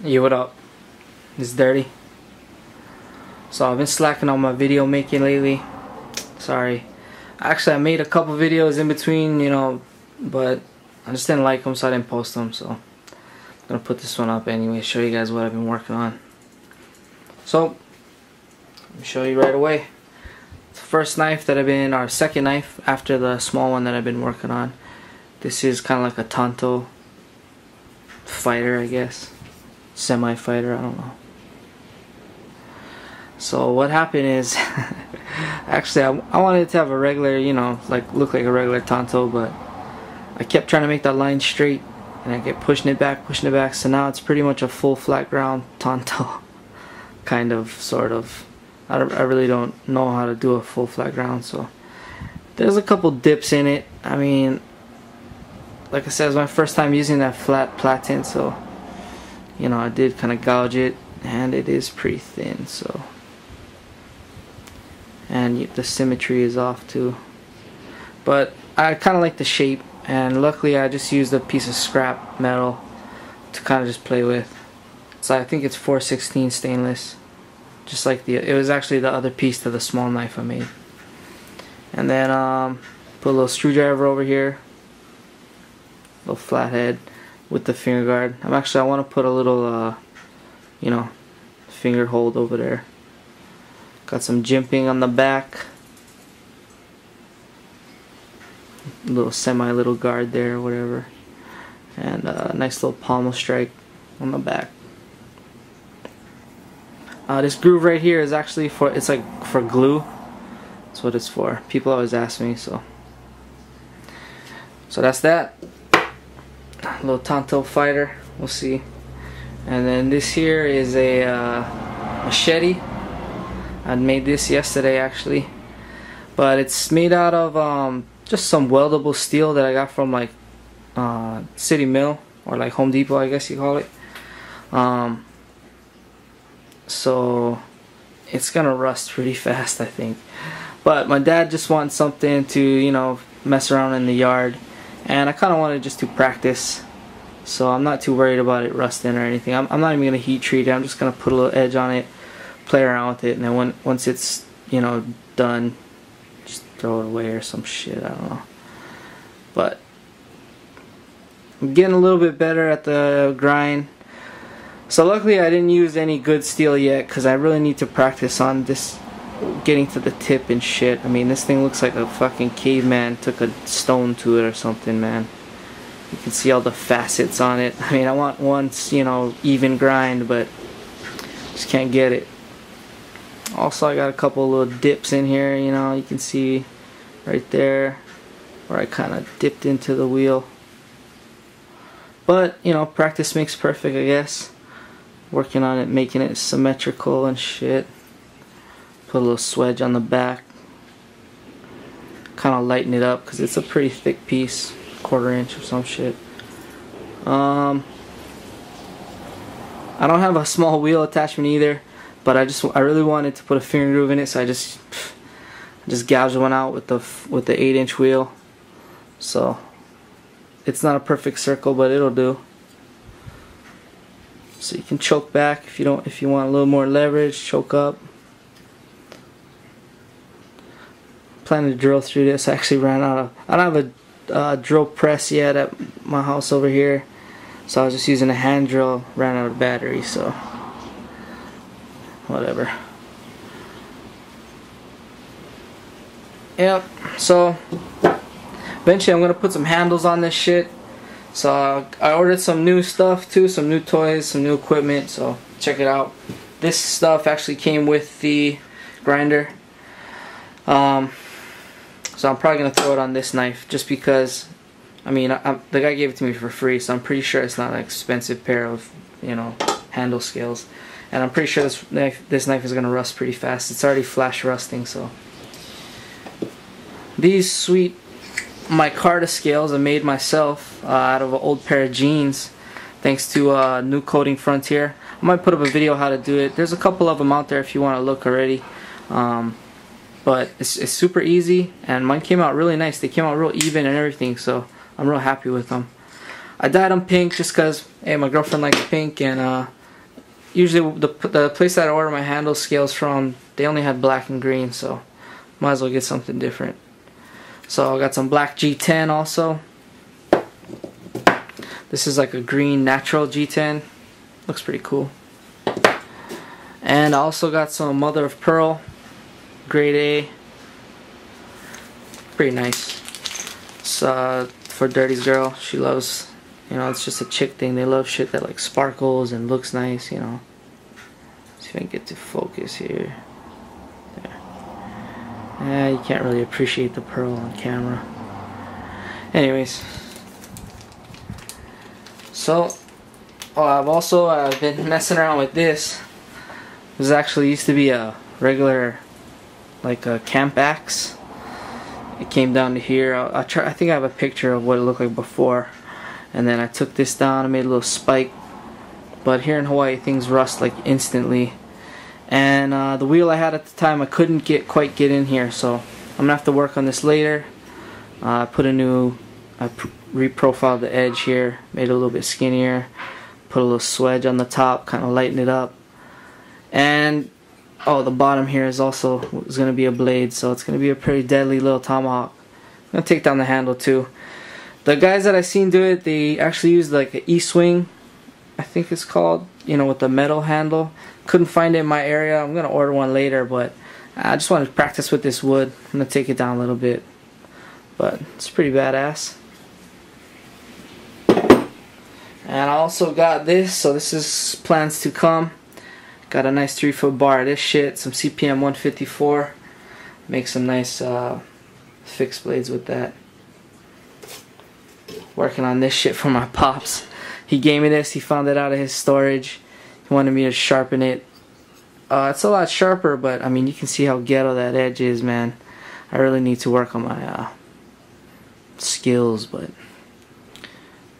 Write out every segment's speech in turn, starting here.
Yo, what up? It's Dirty. So I've been slacking on my video making lately. Sorry. Actually, I made a couple videos in between, you know, but I just didn't like them, so I didn't post them. So I'm gonna put this one up anyway, show you guys what I've been working on. So let me show you right away. The first knife that I've been, or second knife after the small one that I've been working on. This is kind of like a Tanto Fighter, I guess. Semi-fighter, I don't know. So what happened is, actually I wanted it to have a regular, you know, like look like a regular Tanto, but I kept trying to make that line straight, and I kept pushing it back, so now it's pretty much a full flat ground Tanto. Kind of, sort of. I really don't know how to do a full flat ground, so there's a couple dips in it. I mean, like I said, it's my first time using that flat platen, so you know, I did kind of gouge it, and it is pretty thin, so, and the symmetry is off too, but I kind of like the shape, and luckily I just used a piece of scrap metal to kind of just play with. So I think it's 416 stainless, just like it was actually the other piece to the small knife I made. And then put a little screwdriver over here, little flathead with the finger guard. I want to put a little you know, finger hold over there. Got some jimping on the back, little guard there or whatever, and a nice little pommel strike on the back. This groove right here is actually it's like for glue. That's what it's for. People always ask me, so that's that. Little Tanto Fighter, we'll see. And then this here is a Shetty. I made this yesterday actually, but it's made out of just some weldable steel that I got from like City Mill, or like Home Depot, I guess you call it. So it's gonna rust pretty fast, I think. But my dad just wants something to, you know, mess around in the yard, and I kind of wanted just to practice, so I'm not too worried about it rusting or anything. I'm not even going to heat treat it. I'm just going to put a little edge on it, play around with it, and then once it's, you know, done, just throw it away or some shit, I don't know. But I'm getting a little bit better at the grind. So luckily I didn't use any good steel yet, because I really need to practice on this, getting to the tip and shit. I mean, this thing looks like a fucking caveman took a stone to it or something, man. You can see all the facets on it. I mean, I want one, you know, even grind, but just can't get it. Also, I got a couple little dips in here, you know, you can see right there where I kind of dipped into the wheel. But, you know, practice makes perfect, I guess. Working on it, making it symmetrical and shit. Put a little swedge on the back, kind of lighten it up because it's a pretty thick piece, 1/4 inch or some shit. I don't have a small wheel attachment either, but I really wanted to put a finger groove in it, so I just gouged one out with the 8-inch wheel. So it's not a perfect circle, but it'll do. So you can choke back if you want a little more leverage, choke up. Planning to drill through this. I actually ran out of, I don't have a drill press yet at my house over here, so I was just using a hand drill. Ran out of battery, so whatever. Yep, so eventually I'm gonna put some handles on this shit. So I ordered some new stuff too, some new toys, some new equipment, so check it out. This stuff actually came with the grinder. So I'm probably going to throw it on this knife, just because, I mean, the guy gave it to me for free, so I'm pretty sure it's not an expensive pair of, you know, handle scales. And I'm pretty sure this knife is going to rust pretty fast. It's already flash rusting, so. These sweet micarta scales I made myself out of an old pair of jeans, thanks to New Coating Frontier. I might put up a video how to do it. There's a couple of them out there if you want to look already. But it's super easy, and mine came out really nice. They came out real even and everything, so I'm real happy with them. I dyed them pink just because, hey, my girlfriend likes pink, and usually the place that I order my handle scales from, they only had black and green, so might as well get something different. So I got some black G10 also. This is like a green natural G10. Looks pretty cool. And I also got some mother of pearl, grade A. Pretty nice. It's for Dirty's girl. She loves, you know, it's just a chick thing. They love shit that like sparkles and looks nice, you know. See if I can get to focus here. There. Yeah, you can't really appreciate the pearl on camera. Anyways. So, I've been messing around with this. This actually used to be a regular, like a camp axe. It came down to here. I think I have a picture of what it looked like before. And then I took this down and made a little spike. But here in Hawaii, things rust like instantly. And the wheel I had at the time, I couldn't quite get in here. So I'm gonna have to work on this later. I reprofiled the edge here, made it a little bit skinnier. Put a little swedge on the top, kind of lighten it up. And oh, the bottom here is going to be a blade, so it's going to be a pretty deadly little tomahawk. I'm going to take down the handle too. The guys that I seen do it, they actually used like an E-swing, I think it's called, you know, with the metal handle. Couldn't find it in my area. I'm going to order one later, but I just wanted to practice with this wood. I'm going to take it down a little bit, but it's pretty badass. And I also got this, so this is plans to come. Got a nice 3-foot bar of this shit, some CPM 154. Make some nice fixed blades with that. Working on this shit for my pops. He gave me this, he found it out of his storage. He wanted me to sharpen it. It's a lot sharper, but I mean, you can see how ghetto that edge is, man. I really need to work on my skills, but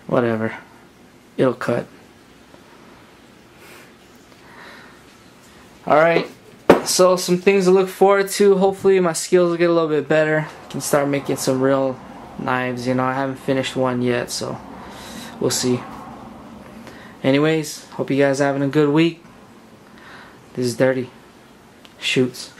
whatever. It'll cut. Alright, so some things to look forward to. Hopefully my skills will get a little bit better. I can start making some real knives, you know. I haven't finished one yet, so we'll see. Anyways, hope you guys are having a good week. This is Dirty. Shoots.